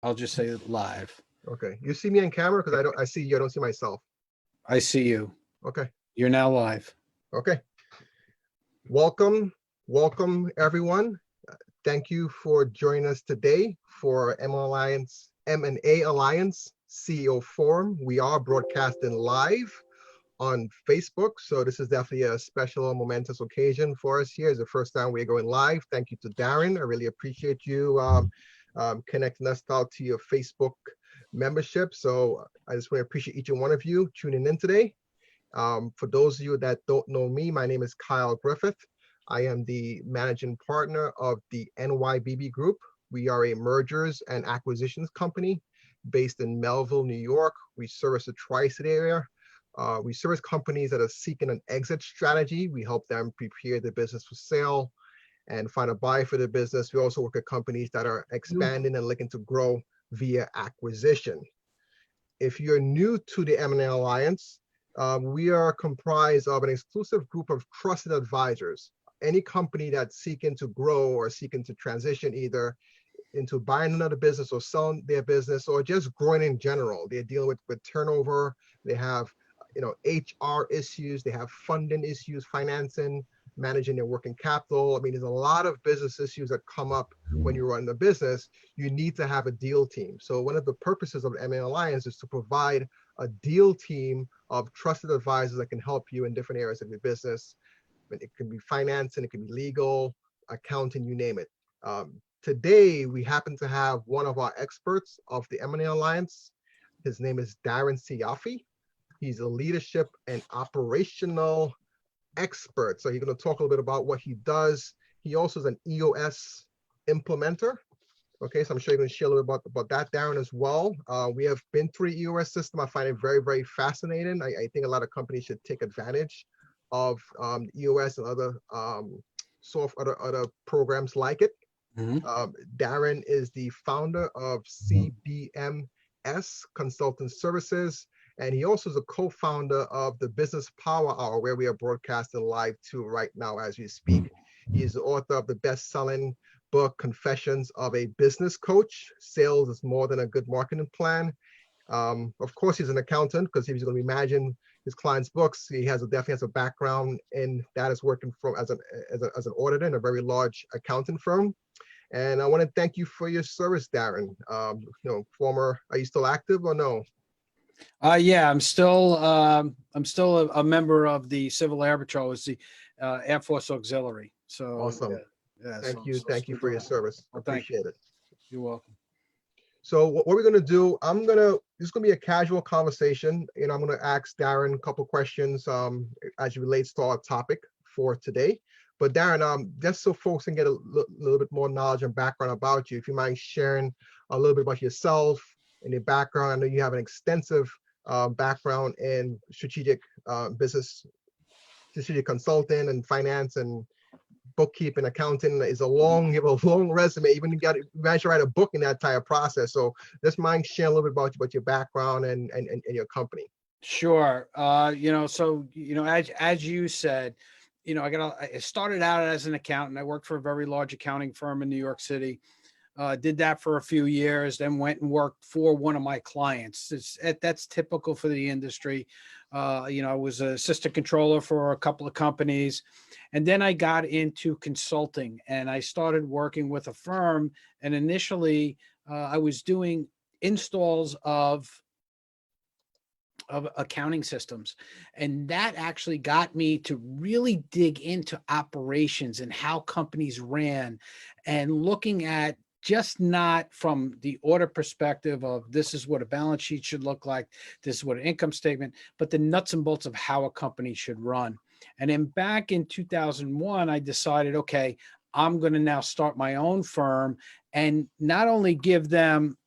I'll just say live. Okay. You see me on camera because I see you. I don't see myself. I see you. Okay. You're now live. Okay. Welcome, welcome everyone. Thank you for joining us today for M&A Alliance CEO Forum. We are broadcasting live on Facebook, so this is definitely a special, momentous occasion for us here. It's the first time we're going live. Thank you to Darren. I really appreciate you connecting us out to your Facebook membership. So I just want to appreciate each and one of you tuning in today. For those of you that don't know me, my name is Kyle Griffith. I am the managing partner of the NYBB Group. We are a mergers and acquisitions company based in Melville, New York. We service the tri-state area. We service companies that are seeking an exit strategy. We help them prepare the business for sale and find a buyer for their business. We also work with companies that are expanding and looking to grow via acquisition. If you're new to the M&A Alliance, we are comprised of an exclusive group of trusted advisors. Any company that's seeking to grow or seeking to transition either into buying another business or selling their business or just growing in general. They're dealing with turnover. They have HR issues. They have funding issues, financing, managing their working capital. I mean, there's a lot of business issues that come up when you run the business. You need to have a deal team. So one of the purposes of the M&A Alliance is to provide a deal team of trusted advisors that can help you in different areas of your business. It can be financing, it can be legal, accounting, you name it. Today, we happen to have one of our experts of the M&A Alliance. His name is Darren Cioffi. He's a leadership and operational expert. So he's going to talk a little bit about what he does. He also is an EOS implementer. Okay, so I'm sure you're going to share a little bit about that, Darren, as well. We have been through the EOS system. I find it very, very fascinating. I think a lot of companies should take advantage of EOS and other other programs like it. Darren is the founder of CBMS Consultant Services, and he also is a co-founder of the Business Power Hour, where we are broadcasting live to right now as we speak. He is the author of the best-selling book, Confessions of a Business Coach. Sales is more than a good marketing plan. Of course, he's an accountant because he's going to be managing his clients' books. He definitely has a background in that, as working as an auditor in a very large accounting firm. And I want to thank you for your service, Darren. Are you still active or no? Yeah, I'm still a member of the Civil Air Patrol, the Air Force Auxiliary. So awesome. Yeah, thank you for your service. Well, appreciate it. You're welcome. So what we're going to do, this is going to be a casual conversation. I'm going to ask Darren a couple questions as it relates to our topic for today. But Darren, just so folks can get a little bit more knowledge and background about you, if you mind sharing a little bit about yourself and your background. I know you have an extensive background in strategic business, strategic consulting and finance and bookkeeping, accounting. You have a long resume. Even you managed to write a book in that entire process. So just mind sharing a little bit about your background and your company. Sure. As you said, I started out as an accountant. I worked for a very large accounting firm in New York City. Did that for a few years, then went and worked for one of my clients. That's typical for the industry. I was an assistant controller for a couple of companies, and then I got into consulting and I started working with a firm. And initially, I was doing installs of accounting systems. And that actually got me to really dig into operations and how companies ran, and looking at just not from the audit perspective of this is what a balance sheet should look like, this is what an income statement, but the nuts and bolts of how a company should run. And then back in 2001, I decided, okay, I'm going to now start my own firm and not only give them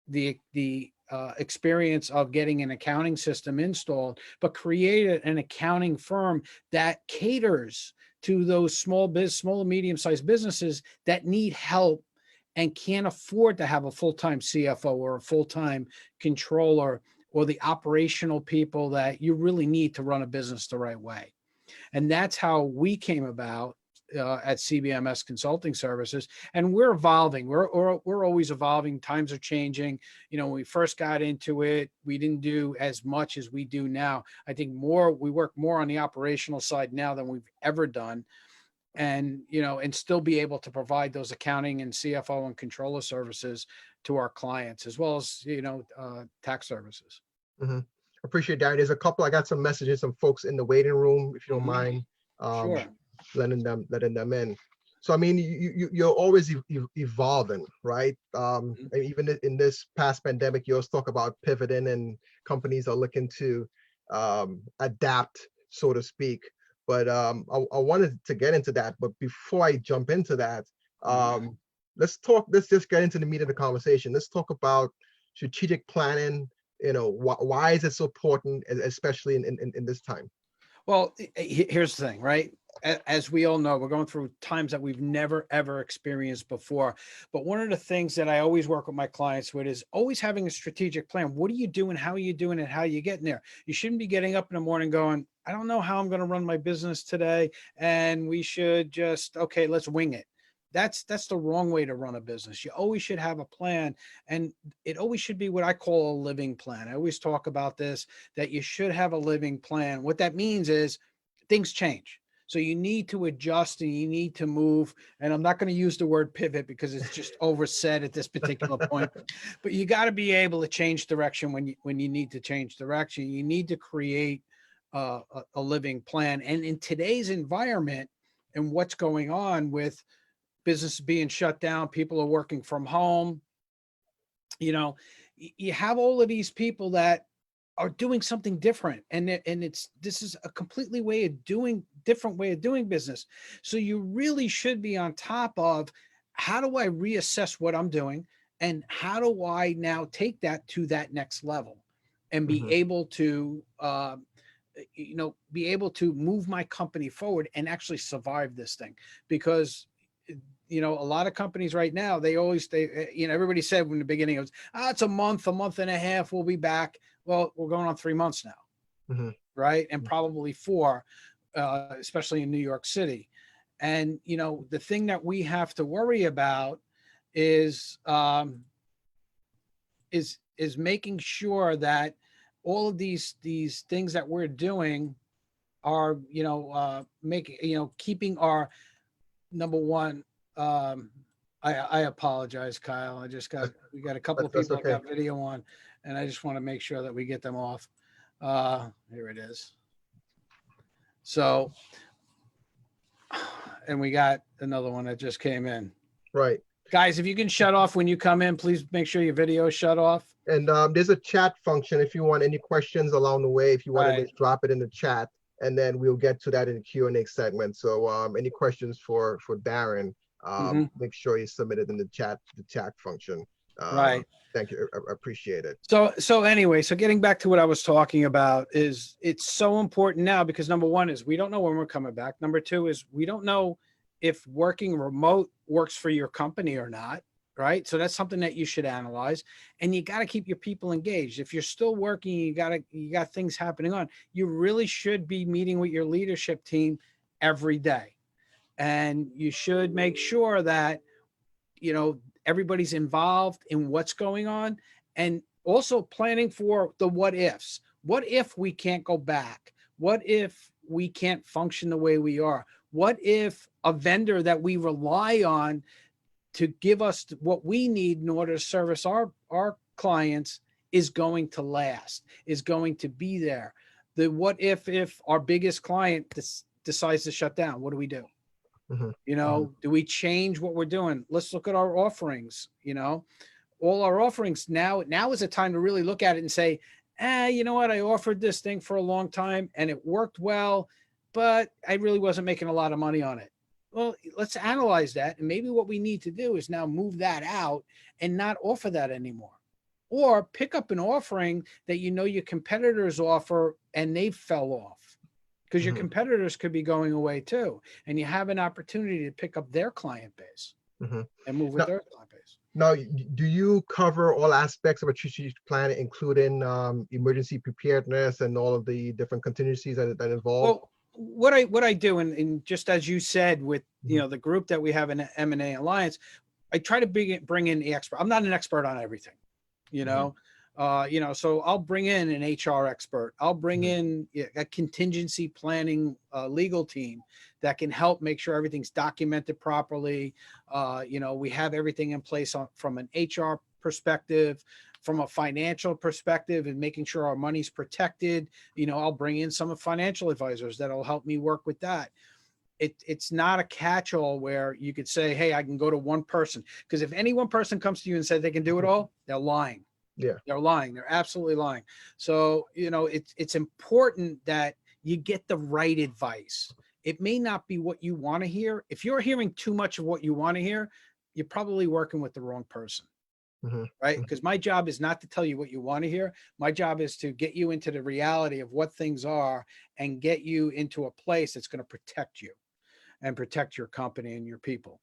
the experience of getting an accounting system installed, but create an accounting firm that caters to those small and medium-sized businesses that need help and can't afford to have a full-time CFO or a full-time controller or the operational people that you really need to run a business the right way. And that's how we came about at CBMS Consulting Services, and we're evolving. We're always evolving. Times are changing. You know, when we first got into it, we didn't do as much as we do now. I think we work more on the operational side now than we've ever done, and and still be able to provide those accounting and CFO and controller services to our clients, as well as tax services. Mm-hmm. Appreciate that. There's a couple. I got some messages, some folks in the waiting room. If you don't mind, Sure. letting them in. So I mean, you're always evolving, right? And even in this past pandemic, you always talk about pivoting, and companies are looking to adapt, so to speak. But I wanted to get into that. But before I jump into that, let's just get into the meat of the conversation. Let's talk about strategic planning. Why is it so important, especially in this time? Well, here's the thing, right? As we all know, we're going through times that we've never, ever experienced before. But one of the things that I always work with my clients with is always having a strategic plan. What are you doing? How are you doing it? How are you getting there? You shouldn't be getting up in the morning going, I don't know how I'm going to run my business today. And we should just, okay, let's wing it. That's the wrong way to run a business. You always should have a plan, and it always should be what I call a living plan. I always talk about this, that you should have a living plan. What that means is things change. So you need to adjust and you need to move. And I'm not going to use the word pivot because it's just oversaid at this particular point, but you got to be able to change direction when you need to change direction. You need to create a living plan. And in today's environment and what's going on with business being shut down, people are working from home, you have all of these people that are doing something different, and this is a completely different way of doing business. So you really should be on top of, how do I reassess what I'm doing, and how do I now take that to that next level and be able to move my company forward and actually survive this thing. Because a lot of companies right now, everybody said in the beginning, it was, it's a month and a half, we'll be back. Well, we're going on 3 months now, right? And probably 4, especially in New York City. And, the thing that we have to worry about is making sure that all of these things that we're doing are, keeping our, number one, I apologize, Kyle. We got a couple of people that got video on, and I just want to make sure that we get them off. Here it is. So, and we got another one that just came in. Right. Guys, if you can shut off when you come in, please make sure your video is shut off. And there's a chat function if you want any questions along the way. If you want to just drop it in the chat, and then we'll get to that in the Q&A segment. So any questions for Darren, make sure you submit it in the chat function. Right. Thank you. I appreciate it. So anyway, getting back to what I was talking about, is it's so important now because number one is we don't know when we're coming back. Number two is we don't know if working remote works for your company or not. Right. So that's something that you should analyze, and you got to keep your people engaged. If you're still working, you got things happening on, you really should be meeting with your leadership team every day. And you should make sure that, everybody's involved in what's going on, and also planning for the what ifs. What if we can't go back? What if we can't function the way we are? What if a vendor that we rely on to give us what we need in order to service our clients is going to last, is going to be there? The what if our biggest client decides to shut down, what do we do? Do we change what we're doing? Let's look at our offerings, all our offerings now is a time to really look at it and say, you know what? I offered this thing for a long time and it worked well, but I really wasn't making a lot of money on it. Well, let's analyze that. And maybe what we need to do is now move that out and not offer that anymore. Or pick up an offering that your competitors offer and they fell off, because your competitors could be going away too. And you have an opportunity to pick up their client base and move with their client base. Now, do you cover all aspects of a strategic plan, including emergency preparedness and all of the different contingencies that involve? what I do, and just as you said, with the group that we have in M&A Alliance, I try to bring in the expert. I'm not an expert on everything, you know. So I'll bring in an HR expert. I'll bring in a contingency planning legal team that can help make sure everything's documented properly. We have everything in place from an HR perspective, from a financial perspective, and making sure our money's protected. I'll bring in some financial advisors that'll help me work with that. It's not a catch-all where you could say, hey, I can go to one person, because if any one person comes to you and says they can do it all, they're lying. Yeah. They're lying. They're absolutely lying. So, it's important that you get the right advice. It may not be what you want to hear. If you're hearing too much of what you want to hear, you're probably working with the wrong person, right? Because my job is not to tell you what you want to hear. My job is to get you into the reality of what things are and get you into a place that's going to protect you and protect your company and your people.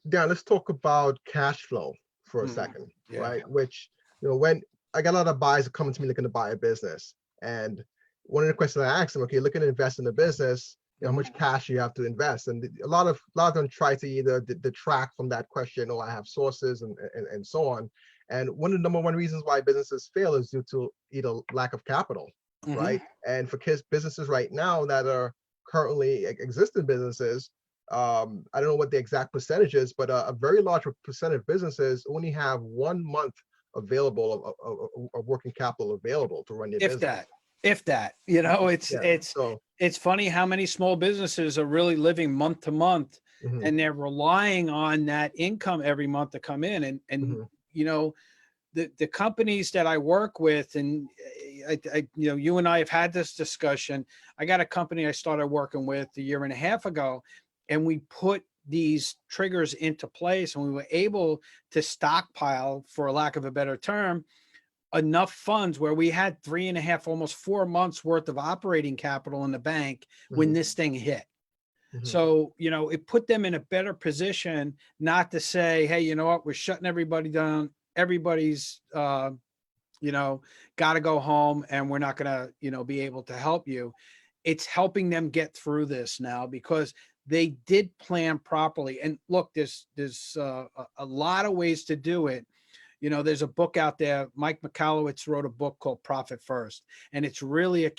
Dan, let's talk about cash flow for a second, Yeah. right? Which, when I got a lot of buyers coming to me looking to buy a business, and one of the questions I asked them, okay, looking to invest in the business, how much cash you have to invest? And a lot of them try to either detract from that question, or I have sources and so on. And one of the number one reasons why businesses fail is due to either lack of capital, right? And for businesses right now that are currently existing businesses, I don't know what the exact percentage is, but a very large percent of businesses only have 1 month available of working capital available to run your business. If that, it's funny how many small businesses are really living month to month, and they're relying on that income every month to come in. And the companies that I work with, and you and I have had this discussion. I got a company I started working with a year and a half ago, and we put these triggers into place, and we were able to stockpile, for lack of a better term, enough funds where we had 3.5, almost 4 months worth of operating capital in the bank when this thing hit. So, it put them in a better position, not to say, hey, you know what, we're shutting everybody down. Everybody's, got to go home, and we're not going to, be able to help you. It's helping them get through this now, because they did plan properly. And look, there's a lot of ways to do it. There's a book out there. Mike Michalowicz wrote a book called Profit First, and it's really a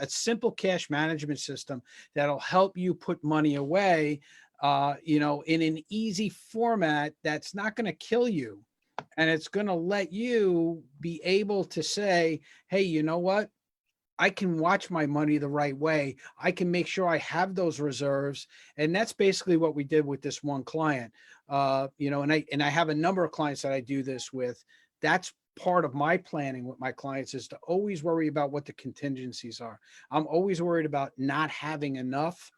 simple cash management system that'll help you put money away, in an easy format that's not going to kill you. And it's going to let you be able to say, hey, you know what? I can watch my money the right way. I can make sure I have those reserves. And that's basically what we did with this one client. And I have a number of clients that I do this with. That's part of my planning with my clients, is to always worry about what the contingencies are. I'm always worried about not having enough.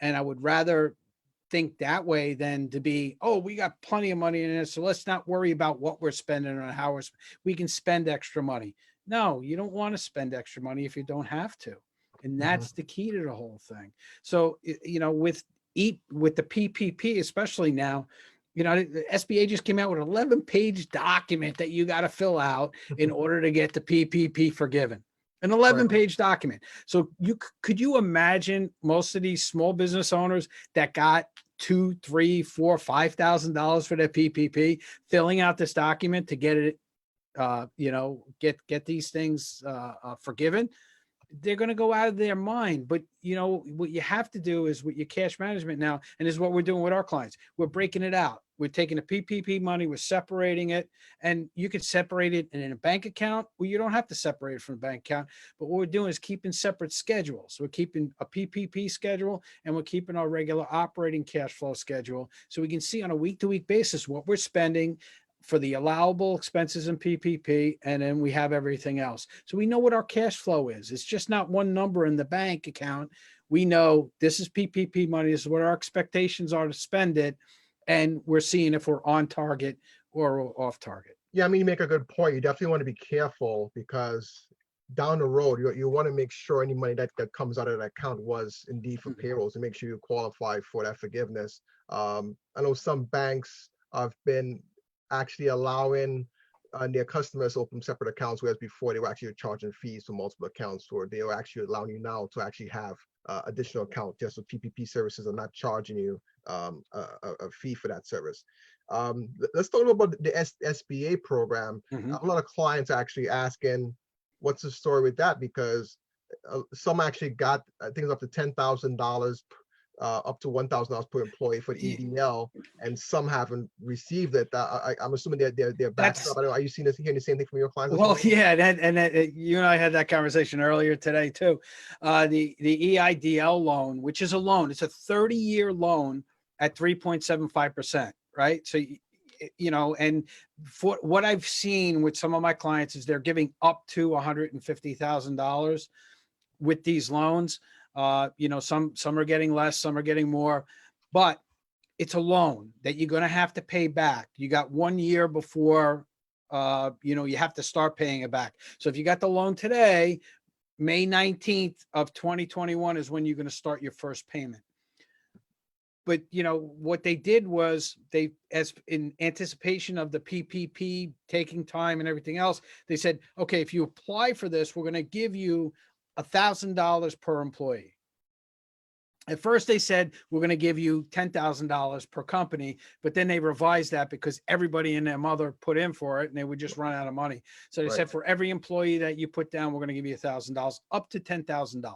And I would rather think that way than to be, oh, we got plenty of money in it, so let's not worry about what we're spending or how we can spend extra money. No, you don't want to spend extra money if you don't have to. And that's the key to the whole thing. So, with the PPP, especially now, the SBA just came out with an 11-page document that you got to fill out in order to get the PPP forgiven. An 11-page document. So could you imagine most of these small business owners that got $2,000, $3,000, $4,000, $5,000 for their PPP, filling out this document to get it, get these things forgiven? They're going to go out of their mind. But what you have to do is, with your cash management now, and this is what we're doing with our clients, we're breaking it out. We're taking the PPP money, we're separating it, and you can separate it in a bank account, or you don't have to separate it from a bank account. But what we're doing is keeping separate schedules. We're keeping a PPP schedule, and we're keeping our regular operating cash flow schedule, so we can see on a week-to-week basis what we're spending for the allowable expenses in PPP, and then we have everything else. So we know what our cash flow is. It's just not one number in the bank account. We know this is PPP money. This is what our expectations are to spend it. And we're seeing if we're on target or off target. Yeah, I mean, you make a good point. You definitely want to be careful, because down the road, you want to make sure any money that comes out of that account was indeed for payrolls, to make sure you qualify for that forgiveness. I know some banks have been actually allowing and their customers open separate accounts, whereas before they were actually charging fees for multiple accounts, or they are actually allowing you now to actually have additional account. Just so PPP services are not charging you a fee for that service. Let's talk about the SBA program. A lot of clients are actually asking, what's the story with that? Because some actually got, I think it's up to $10,000, up to $1,000 per employee for the EDL, and some haven't received it. I'm assuming they're backed up. I don't know, are you hearing the same thing from your clients? Well, yeah, you and I had that conversation earlier today too. The EIDL loan, which is a loan, it's a 30-year loan at 3.75%, right? So, and for what I've seen with some of my clients is they're giving up to $150,000 with these loans. Some are getting less, some are getting more, but it's a loan that you're going to have to pay back. You got 1 year before, you have to start paying it back. So if you got the loan today, May 19th of 2021 is when you're going to start your first payment. But, what they did was as in anticipation of the PPP taking time and everything else, they said, okay, if you apply for this, we're going to give you $1,000 per employee. At first they said, we're going to give you $10,000 per company, but then they revised that because everybody and their mother put in for it and they would just run out of money. So they said, for every employee that you put down, we're going to give you $1,000, up to $10,000.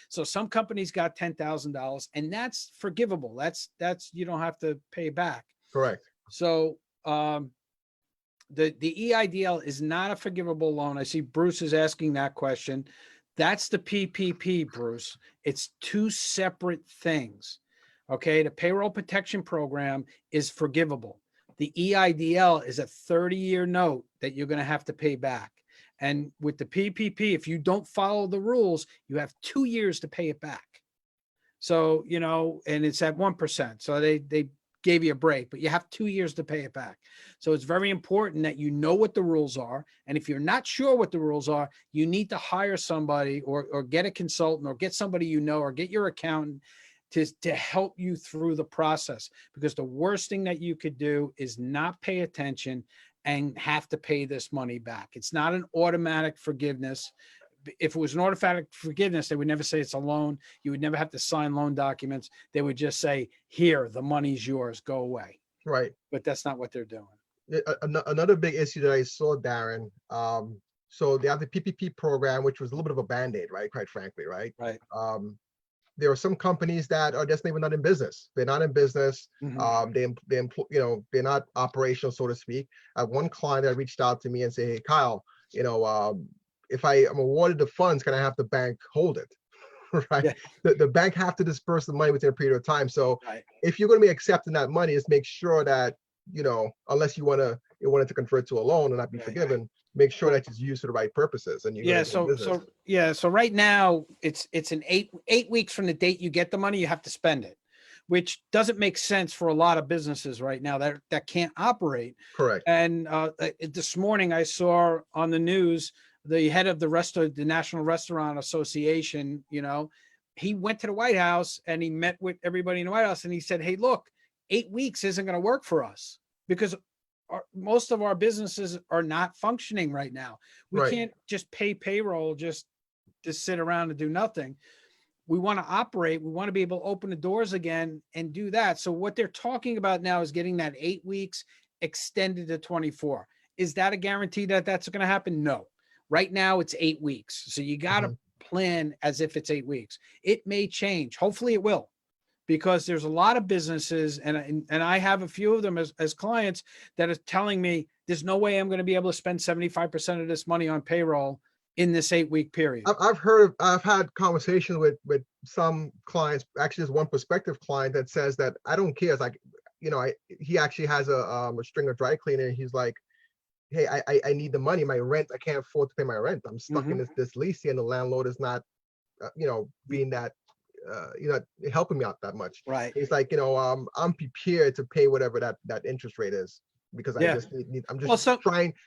So some companies got $10,000, and that's forgivable. That's, you don't have to pay back. Correct. So, the EIDL is not a forgivable loan. I see Bruce is asking that question. That's the PPP, Bruce. It's two separate things. Okay. The payroll protection program is forgivable. The EIDL is a 30-year note that you're going to have to pay back. And with the PPP, if you don't follow the rules, you have 2 years to pay it back. So, and it's at 1%. So they gave you a break, but you have 2 years to pay it back. So it's very important that you know what the rules are. And if you're not sure what the rules are, you need to hire somebody or get a consultant or get somebody or get your accountant to help you through the process. Because the worst thing that you could do is not pay attention and have to pay this money back. It's not an automatic forgiveness. If it was an automatic forgiveness, they would never say it's a loan. You would never have to sign loan documents. They would just say, here, the money's yours, go away. Right. But that's not what they're doing. Another big issue that I saw, Darren, so they have the PPP program, which was a little bit of a Band-Aid, right? Quite frankly, right? Right. There are some companies that are just maybe not in business. They're not in business. They employ, they're not operational, so to speak. I have one client that reached out to me and said, hey, Kyle, if I am awarded the funds, can I have the bank hold it? Right. Yeah. The bank have to disperse the money within a period of time. So if you're going to be accepting that money, just make sure that, unless you want it to convert to a loan and not be forgiven, make sure that it's used for the right purposes. And so right now it's an eight weeks from the date you get the money, you have to spend it, which doesn't make sense for a lot of businesses right now that can't operate. Correct. And this morning I saw on the news the head of the National Restaurant Association, he went to the White House and he met with everybody in the White House and he said, hey, look, 8 weeks isn't going to work for us because most of our businesses are not functioning right now. We can't just pay payroll, just to sit around and do nothing. We want to operate. We want to be able to open the doors again and do that. So what they're talking about now is getting that 8 weeks extended to 24. Is that a guarantee that that's going to happen? No. Right now it's 8 weeks. So you got to plan as if it's 8 weeks. It may change. Hopefully it will, because there's a lot of businesses and I have a few of them as clients that are telling me there's no way I'm going to be able to spend 75% of this money on payroll in this 8 week period. I've had conversations with some clients. Actually, there's one prospective client that says that I don't care. It's like, he actually has a string of dry cleaner. He's like, hey, I need the money. My rent, I can't afford to pay my rent. I'm stuck in this lease here, and the landlord is not, being that, helping me out that much. Right. He's like, I'm prepared to pay whatever that interest rate is because I just need. I'm just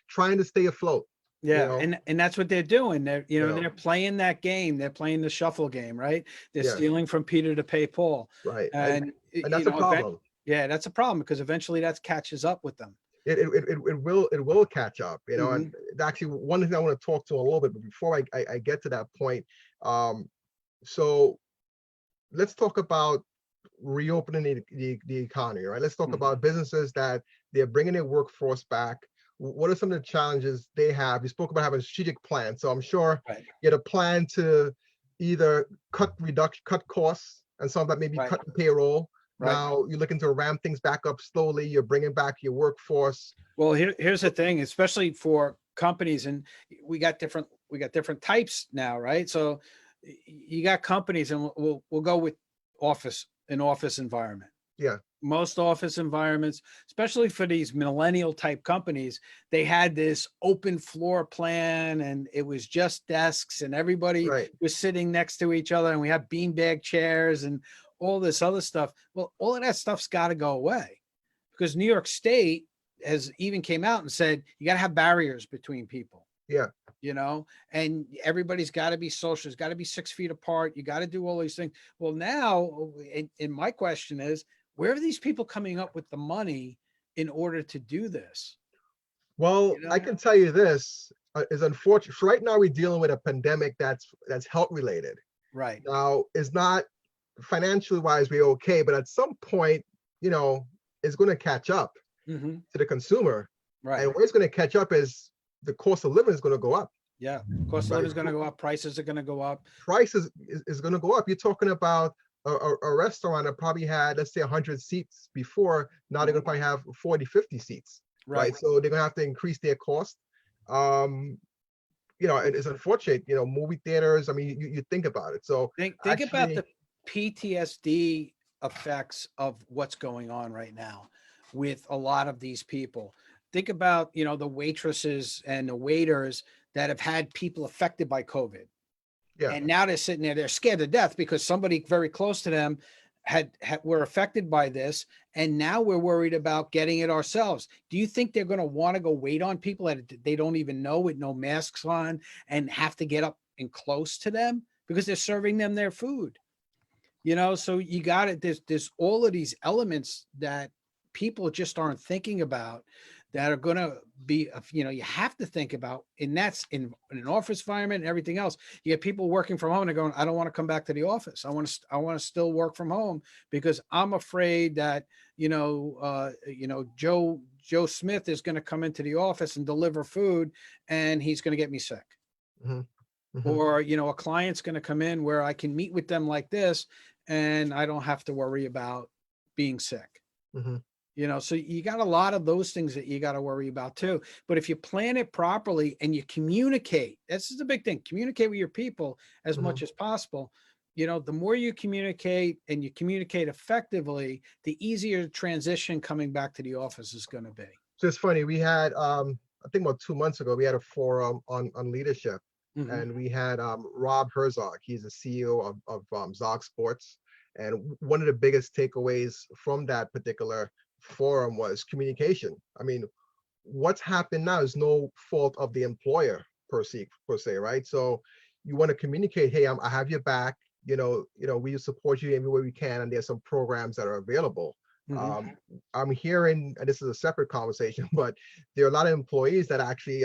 trying to stay afloat. Yeah, and that's what they're doing. They're they're playing that game. They're playing the shuffle game, right? They're stealing from Peter to pay Paul. Right, and that's a problem. Yeah, that's a problem because eventually that catches up with them. it will catch up, Mhm. and actually one thing I want to talk to a little bit, but before I get to that point, so let's talk about reopening the economy, right? Let's talk Mhm. about businesses that they're bringing their workforce back. What are some of the challenges they have? You spoke about having a strategic plan, so I'm sure Right. you had a plan to either cut costs, and some of that maybe Right. cut payroll. Right. Now you're looking to ramp things back up slowly. You're bringing back your workforce. Well, here's the thing, especially for companies, and we got different types now, right? So you got companies, and we'll go with an office environment. Yeah, Most office environments, especially for these millennial type companies, they had this open floor plan, and it was just desks, and everybody right. was sitting next to each other, and we have beanbag chairs and all this other stuff. Well, all of that stuff's got to go away, because New York State has even came out and said you got to have barriers between people, Yeah. and everybody's got to be social. It's got to be 6 feet apart. You got to do all these things. Well, now, and my question is, where are these people coming up with the money in order to do this? Well, You I know, can tell you this is unfortunate. So right now we're dealing with a pandemic that's health related. right. Now, it's not financially wise, we're okay, but at some point, you know, it's going to catch up Hmm. to the consumer. Right. And where it's going to catch up is the cost of living is going to go up, Yeah. Cost of living right? is going to go up. Prices are going to go up. Prices is going to go up. You're talking about a restaurant that probably had, let's say, 100 seats before. Now they're going to Mhm. probably have 40, 50 seats, right? Right. So they're going to have to increase their cost. Um, it's unfortunate, movie theaters. I mean, you think about it. So Think about actually, the PTSD effects of what's going on right now with a lot of these people. Think about, the waitresses and the waiters that have had people affected by COVID. yeah, And now they're sitting there, they're scared to death because somebody very close to them were affected by this, and now we're worried about getting it ourselves. Do you think they're going to want to go wait on people that they don't even know with no masks on and have to get up and close to them because they're serving them their food? So you got it. There's all of these elements that people just aren't thinking about that are going to be, you have to think about, and that's in an office environment and everything else. You get people working from home and they're going, I don't want to come back to the office. I want to still work from home because I'm afraid that, Joe Smith is going to come into the office and deliver food and he's going to get me sick. hmm hmm Or, a client's going to come in where I can meet with them like this and I don't have to worry about being sick. hmm So you got a lot of those things that you got to worry about too. But if you plan it properly and you communicate, this is the big thing, communicate with your people as hmm much as possible. The more you communicate and you communicate effectively, the easier the transition coming back to the office is going to be. So it's funny. We had, I think about 2 months ago, we had a forum on leadership, Hmm. and we had Rob Herzog. He's the CEO of Zog Sports, and one of the biggest takeaways from that particular forum was communication. I mean, what's happened now is no fault of the employer per se, right? So you want to communicate, hey, I have your back. We support you every way we can, and there's some programs that are available. Hmm. Um, I'm hearing, and this is a separate conversation, but there are a lot of employees that actually,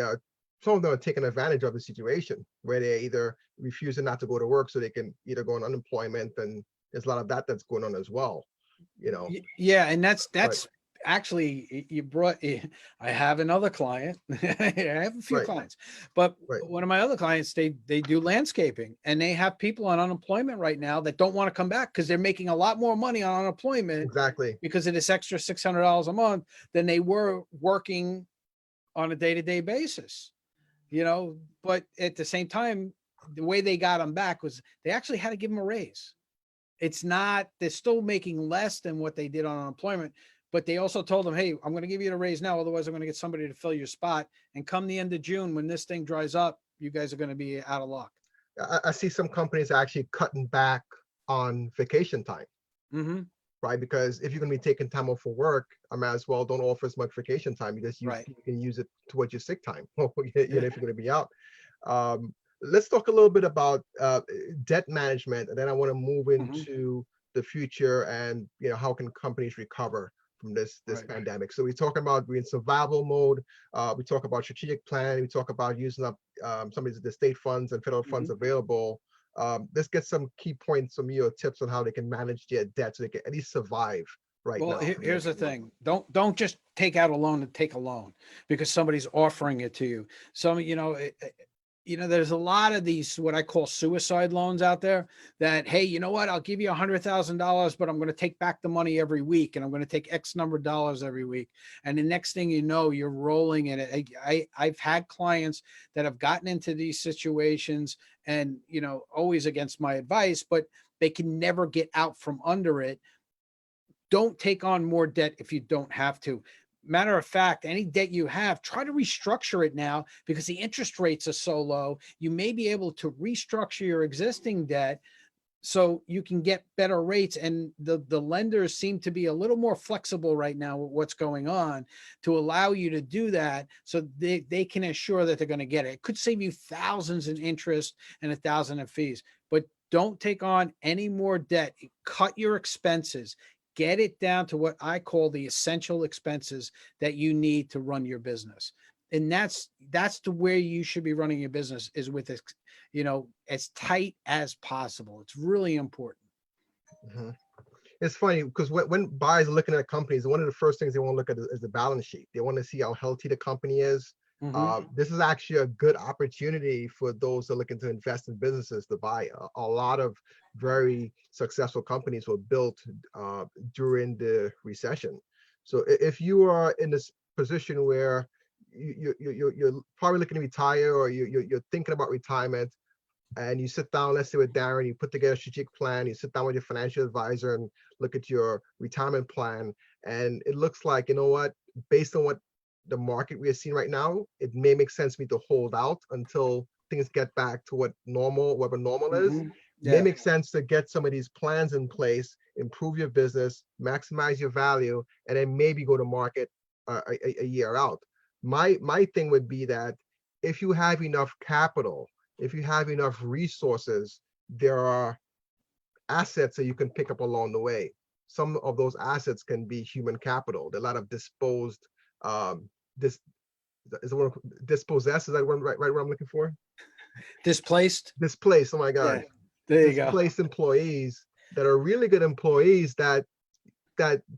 some of them are taking advantage of the situation where they're either refusing not to go to work so they can either go on unemployment, and there's a lot of that that's going on as well. You know, Yeah, and that's but that's actually you brought. I have another client. I have a few right, clients, but right, one of my other clients, they do landscaping, and they have people on unemployment right now that don't want to come back because they're making a lot more money on unemployment exactly. because of this extra $600 a month than they were working on a day-to-day basis. But at the same time, the way they got them back was they actually had to give them a raise. It's not, they're still making less than what they did on unemployment, but they also told them, hey, I'm going to give you the raise now. Otherwise, I'm going to get somebody to fill your spot. And come the end of June, when this thing dries up, you guys are going to be out of luck. I see some companies actually cutting back on vacation time, Hmm. right? Because if you're going to be taking time off for work, I might as well don't offer as much vacation time because you Right. can use it towards your sick time, Yeah. if you're going to be out. Let's talk a little bit about debt management, and then I want to move Hmm. into the future and how can companies recover from this Right. pandemic. So we're talking about we're in survival mode. We talk about strategic planning. We talk about using up some of the state funds and federal funds Mhm. available. Let's get some key points, some of your tips on how they can manage their debt so they can at least survive right Well, now for the here's next the few months. thing. Don't just take out a loan and take a loan because somebody's offering it to you. Some, there's a lot of these what I call suicide loans out there that, hey, you know what? I'll give you $100,000, but I'm going to take back the money every week, and I'm going to take X number of dollars every week. And the next thing you know, you're rolling in it. I've had clients that have gotten into these situations, and always against my advice, but they can never get out from under it. Don't take on more debt if you don't have to. Matter of fact, any debt you have, try to restructure it now because the interest rates are so low. You may be able to restructure your existing debt so you can get better rates. And the lenders seem to be a little more flexible right now with what's going on to allow you to do that so they can assure that they're going to get it. It could save you thousands in interest and 1,000 in fees, but don't take on any more debt. Cut your expenses. Get it down to what I call the essential expenses that you need to run your business. And that's the way you should be running your business is with as tight as possible. It's really important. Mhm. It's funny because when buyers are looking at companies, one of the first things they want to look at is the balance sheet. They want to see how healthy the company is. Hmm. This is actually a good opportunity for those that are looking to invest in businesses to buy. A lot of very successful companies were built during the recession. So if you are in this position where you're probably looking to retire or you're thinking about retirement, and you sit down, let's say with Darren, you put together a strategic plan, you sit down with your financial advisor and look at your retirement plan. And it looks like, you know what, based on what the market we are seeing right now, it may make sense for me to hold out until things get back to whatever normal is. Hmm. May Yeah. make sense to get some of these plans in place, improve your business, maximize your value, and then maybe go to market a year out. My thing would be that if you have enough capital, if you have enough resources, there are assets that you can pick up along the way. Some of those assets can be human capital. There are a lot of disposed, this is the word dispossessed. Is that one right what I'm looking for? Displaced. Displaced. Oh my Yeah. God, There you go. displaced employees that are really good employees that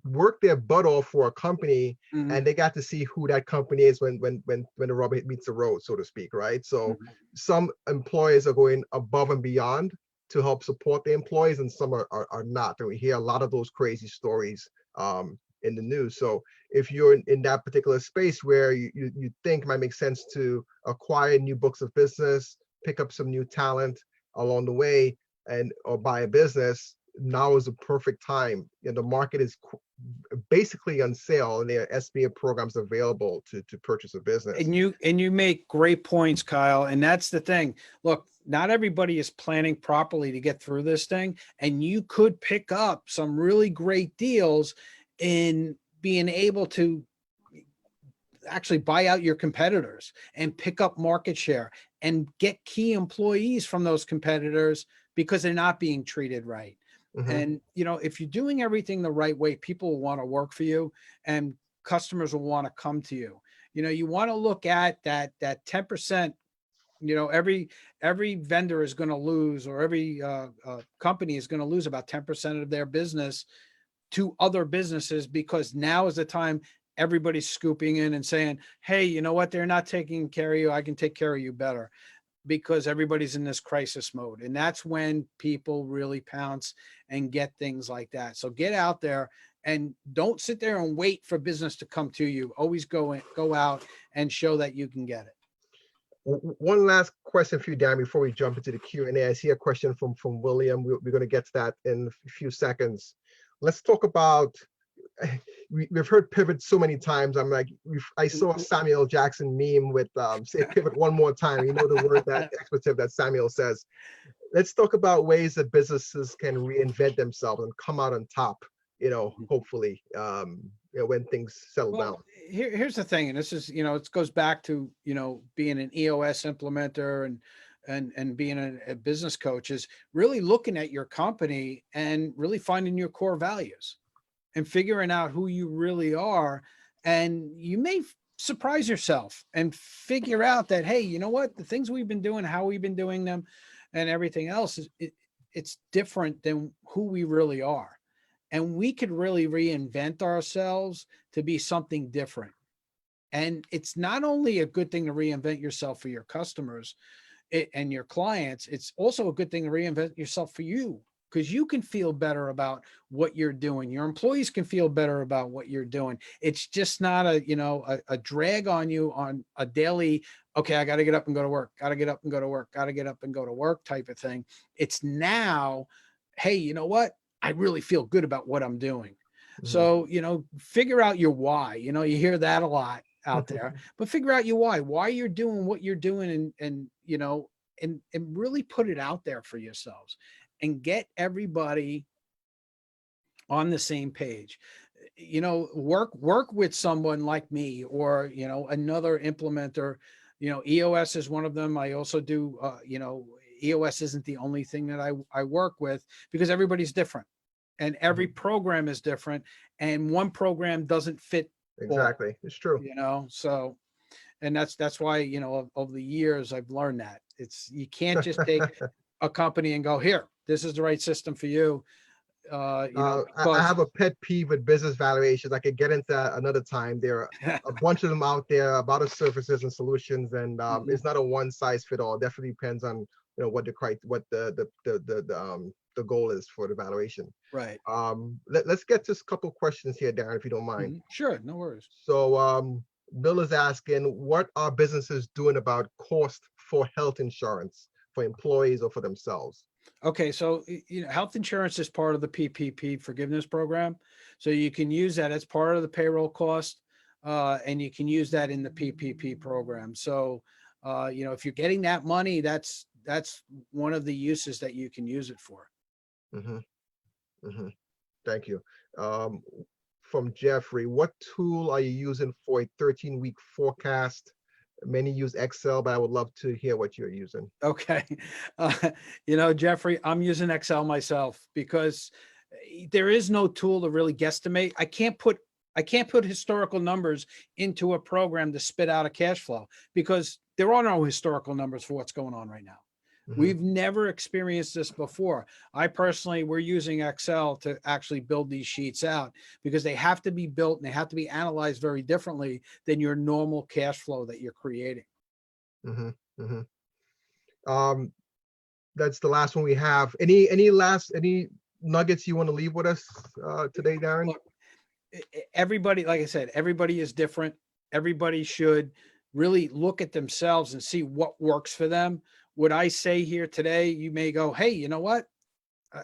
work their butt off for a company, Hmm. and they got to see who that company is when the rubber meets the road, so to speak, right? So some employers are going above and beyond to help support the employees, and some are not. And we hear a lot of those crazy stories in the news. So if you're in that particular space where you think it might make sense to acquire new books of business, pick up some new talent along the way, and or buy a business, now is the perfect time. The market is basically on sale, and there are SBA programs available to purchase a business. And you make great points, Kyle. And that's the thing. Look, not everybody is planning properly to get through this thing. And you could pick up some really great deals in being able to actually buy out your competitors and pick up market share and get key employees from those competitors because they're not being treated right. Hmm. And if you're doing everything the right way, people will want to work for you and customers will want to come to you. You want to look at that 10%. Every vendor is going to lose, or every company is going to lose about 10% of their business to other businesses, because now is the time everybody's scooping in and saying, hey, you know what, they're not taking care of you, I can take care of you better, because everybody's in this crisis mode. And that's when people really pounce and get things like that. So get out there and don't sit there and wait for business to come to you. Always go out and show that you can get it. One last question for you, Dan, before we jump into the Q&A. I see a question from William. We're going to get to that in a few seconds. Let's talk about, we've heard pivot so many times. I'm like, I saw a Samuel Jackson meme with say pivot one more time. You know the word, that expletive that Samuel says. Let's talk about ways that businesses can reinvent themselves and come out on top, hopefully, when things settle down. Well, here's the thing, and this is, it goes back to, being an EOS implementer and being a business coach, is really looking at your company and really finding your core values. and figuring out who you really are. And you may surprise yourself and figure out that, hey, you know what? The things we've been doing, how we've been doing them, and everything else it's different than who we really are. And we could really reinvent ourselves to be something different. And it's not only a good thing to reinvent yourself for your customers and your clients, it's also a good thing to reinvent yourself for you, because you can feel better about what you're doing. Your employees can feel better about what you're doing. It's just not a drag on you on a daily, okay, I got to get up and go to work, got to get up and go to work, got to get up and go to work type of thing. It's now, hey, you know what? I really feel good about what I'm doing. So, figure out your why. You hear that a lot out there, but figure out your why you're doing what you're doing, and really put it out there for yourselves and get everybody on the same page. Work with someone like me, or another implementer. EOS is one of them. I also do EOS isn't the only thing that I work with, because everybody's different and every program is different, and one program doesn't fit Exactly. all, It's true. so, and that's why, over the years I've learned that you can't just take a company and go, here, this is the right system for you. I Because have a pet peeve with business valuations. I could get into that another time. There are a bunch of them out there about the services and solutions, and it's not a one size fit all. Definitely depends on what the goal is for the valuation. right. Let's get to a couple questions here, Darren, if you don't mind. Sure, no worries. So Bill is asking, what are businesses doing about cost for health insurance for employees or for themselves? Okay, so health insurance is part of the PPP forgiveness program, so you can use that as part of the payroll cost, and you can use that in the PPP program. So, if you're getting that money, that's one of the uses that you can use it for. Mm-hmm. Mm-hmm. Thank you. From Jeffrey, what tool are you using for a 13-week forecast? Many use Excel, but I would love to hear what you're using. Okay. Jeffrey, I'm using Excel myself, because there is no tool to really guesstimate. I can't put historical numbers into a program to spit out a cash flow, because there are no historical numbers for what's going on right now. We've never experienced this before. We're using Excel to actually build these sheets out, because they have to be built and they have to be analyzed very differently than your normal cash flow that you're creating. That's the last one we have. Any nuggets you want to leave with us today, Darren? Look, everybody, like I said, everybody is different. Everybody should really look at themselves and see what works for them. What I say here today, you may go, hey, you know what?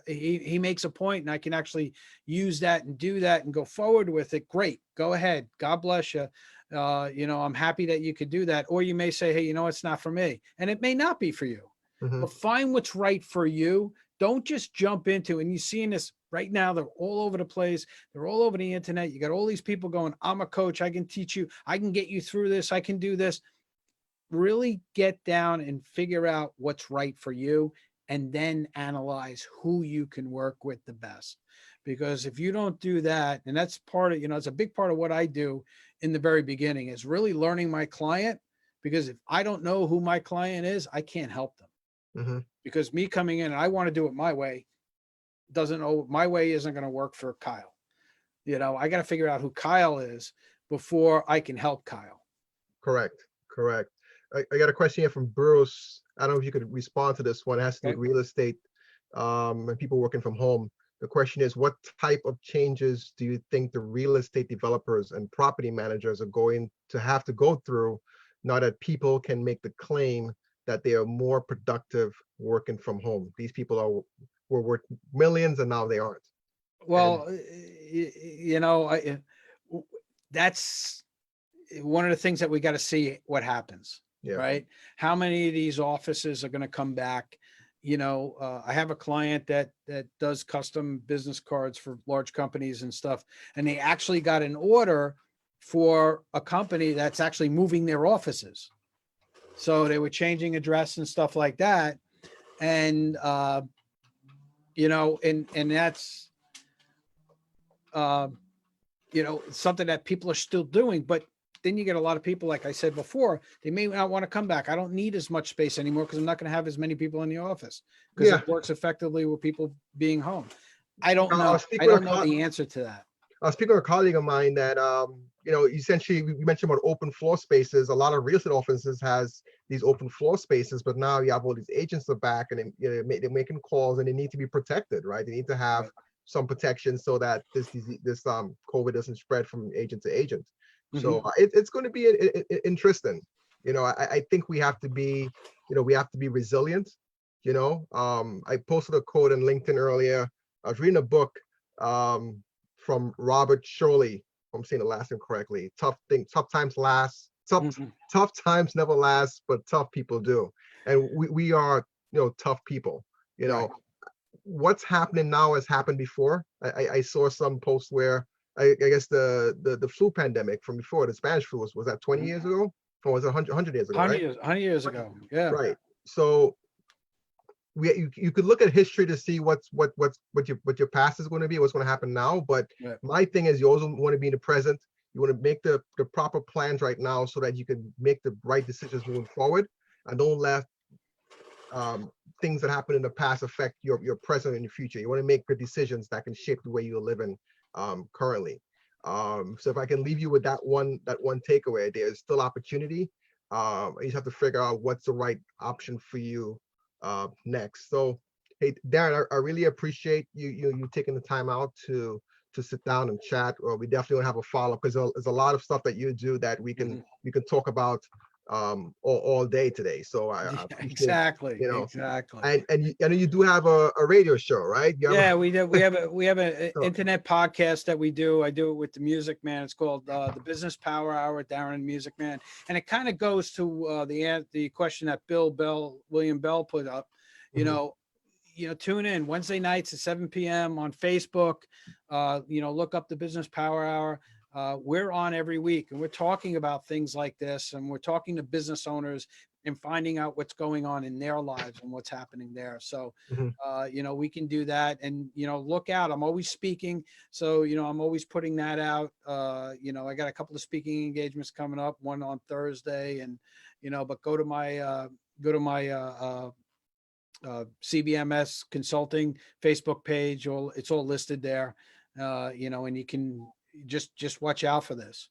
He makes a point and I can actually use that and do that and go forward with it. Great. Go ahead. God bless you. I'm happy that you could do that. Or you may say, hey, it's not for me. And it may not be for you. But find what's right for you. Don't just jump into, and you're seeing this right now. They're all over the place. They're all over the internet. You got all these people going, I'm a coach. I can teach you. I can get you through this. I can do this. Really get down and figure out what's right for you, and then analyze who you can work with the best. Because if you don't do that, and that's part of, it's a big part of what I do in the very beginning, is really learning my client. Because if I don't know who my client is, I can't help them. Because me coming in, I want to do it my way, my way isn't going to work for Kyle. I got to figure out who Kyle is before I can help Kyle. Correct. I got a question here from Bruce. I don't know if you could respond to this one. It has to do with real estate and people working from home. The question is, what type of changes do you think the real estate developers and property managers are going to have to go through now that people can make the claim that they are more productive working from home? These people were worth millions and now they aren't. Well, that's one of the things that we got to see what happens, right? How many of these offices are going to come back? I have a client that does custom business cards for large companies and stuff, and they actually got an order for a company that's actually moving their offices. So they were changing address and stuff like that. And, and that's, it's something that people are still doing. But then you get a lot of people, like I said before, they may not want to come back. I don't need as much space anymore because I'm not going to have as many people in the office because Yeah. it works effectively with people being home. I don't I was know. I speaking with don't a know the answer to that. colleague of mine that essentially we mentioned about open floor spaces. A lot of real estate offices has these open floor spaces, but now you have all these agents are back and they're making calls and they need to be protected, right? They need to have Right. some protection so that this COVID doesn't spread from agent to agent. So Mhm. it's going to be interesting. I think we have to be resilient. I posted a quote on LinkedIn earlier. I was reading a book from Robert Shirley. If I'm saying the last name correctly. Tough times last. Mhm. Tough times never last, but tough people do. And we are, tough people. You Right. know, what's happening now has happened before. I saw some posts where I guess the flu pandemic from before, the Spanish flu was that 20 Mhm. years ago? Or was it 100 years ago, 100 right? years, 100 years ago. Yeah. Right. So you could look at history to see what your past is going to be, what's going to happen now. But Yeah. my thing is, you also want to be in the present. You want to make the proper plans right now so that you can make the right decisions moving forward, and don't let um, things that happened in the past affect your present and your future. You want to make good decisions that can shape the way you're living currently. So if I can leave you with that one takeaway, there's still opportunity. You just have to figure out what's the right option for you next. So, hey, Darren, I really appreciate you taking the time out to sit down and chat. Or we definitely want to have a follow up because there's a lot of stuff that you do that Mhm. we can talk about all day today. So I Yeah, appreciate exactly. you know Exactly. and you do have a radio show, right? You have Yeah, we do. We have a so, internet podcast that we do. I do it with the Music Man. It's called the Business Power Hour with Darren Music Man, and it kind of goes to the question that William Bell put up. You mhm, know, tune in Wednesday nights at 7 p.m. on Facebook. Look up the Business Power Hour. We're on every week and we're talking about things like this, and we're talking to business owners and finding out what's going on in their lives and what's happening there. So, mhm. we can do that. And, look out. I'm always speaking. So, I'm always putting that out. I got a couple of speaking engagements coming up, one on Thursday, and, but go to my CBMS Consulting Facebook page. It's all listed there, and you can just watch out for this.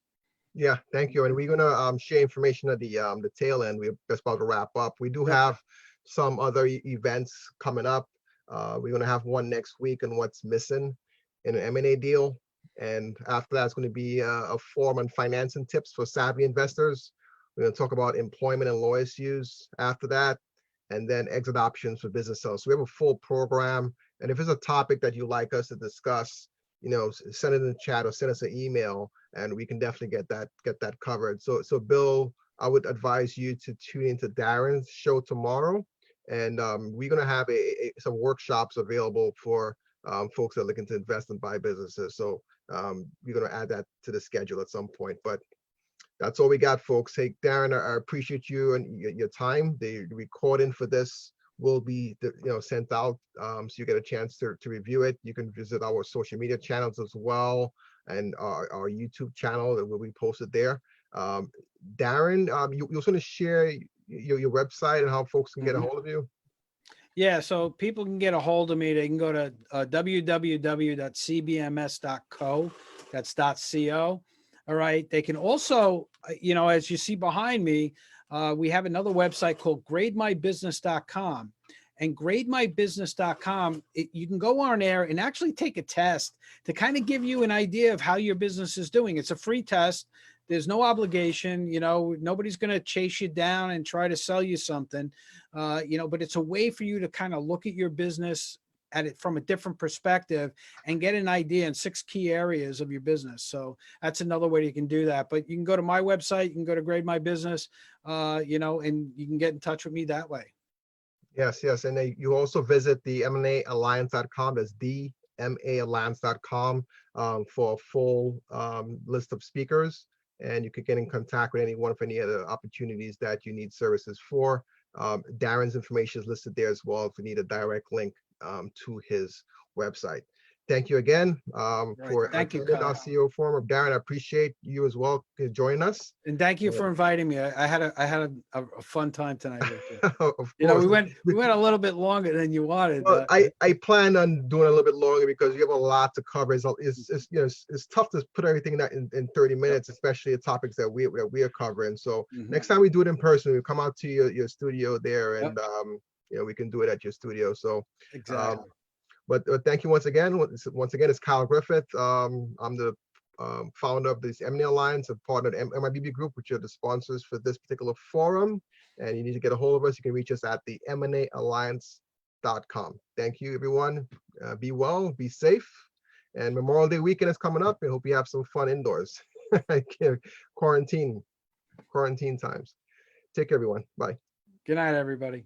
Yeah, thank you. And we're gonna share information at the tail end. We're just about to wrap up. We do Yep. have some other events coming up. We're gonna have one next week on what's missing in an M&A deal. And after that, it's going to be a forum on financing tips for savvy investors. We're going to talk about employment and law issues after that, and then exit options for business owners. So we have a full program. And if it's a topic that you'd like us to discuss, send it in the chat or send us an email, and we can definitely get that covered. So Bill, I would advise you to tune into Darren's show tomorrow, and we're gonna have some workshops available for folks that are looking to invest and buy businesses. So we're gonna add that to the schedule at some point. But that's all we got, folks. Hey, Darren, I appreciate you and your time. The recording for this will be sent out, so you get a chance to review it. You can visit our social media channels as well, and our YouTube channel that will be posted there. Darren, you also want to share your website and how folks can get a Mhm. hold of you? Yeah, so people can get a hold of me. They can go to www.cbms.co. That's .co. All right. They can also, as you see behind me, we have another website called grademybusiness.com. And grademybusiness.com, you can go on there and actually take a test to kind of give you an idea of how your business is doing. It's a free test. There's no obligation. Nobody's going to chase you down and try to sell you something. But it's a way for you to kind of look at your business at it from a different perspective and get an idea in 6 key areas of your business. So that's another way you can do that. But you can go to my website, you can go to Grade My Business, and you can get in touch with me that way. Yes, yes. And then you also visit the MAAlliance.com. That's DMAalliance.com for a full list of speakers. And you could get in contact with anyone for any other opportunities that you need services for. Darren's information is listed there as well if you need a direct link to his website. thank you again Right. for Thank you, attending our Kyle. CEO forum. Darren, I appreciate you as well joining us. And thank you Yeah. for inviting me. I had a fun time tonight with you. Of You know, course. we went a little bit longer than you wanted. Well, I plan on doing a little bit longer because you have a lot to cover. It's you know, it's tough to put everything in that in 30 minutes, especially the topics that we are covering. So Mhm. next time we do it in person, we come out to your studio there, Yep. and you know, we can do it at your studio. So Exactly. but thank you once again. Once again, it's Kyle Griffith. I'm the founder of this M&A Alliance, a part of the MIBB Group, which are the sponsors for this particular forum. And you need to get a hold of us. You can reach us at the MNAalliance.com. Thank you, everyone. Be well, be safe. And Memorial Day weekend is coming up. I hope you have some fun indoors. Quarantine times. Take care, everyone. Bye. Good night, everybody.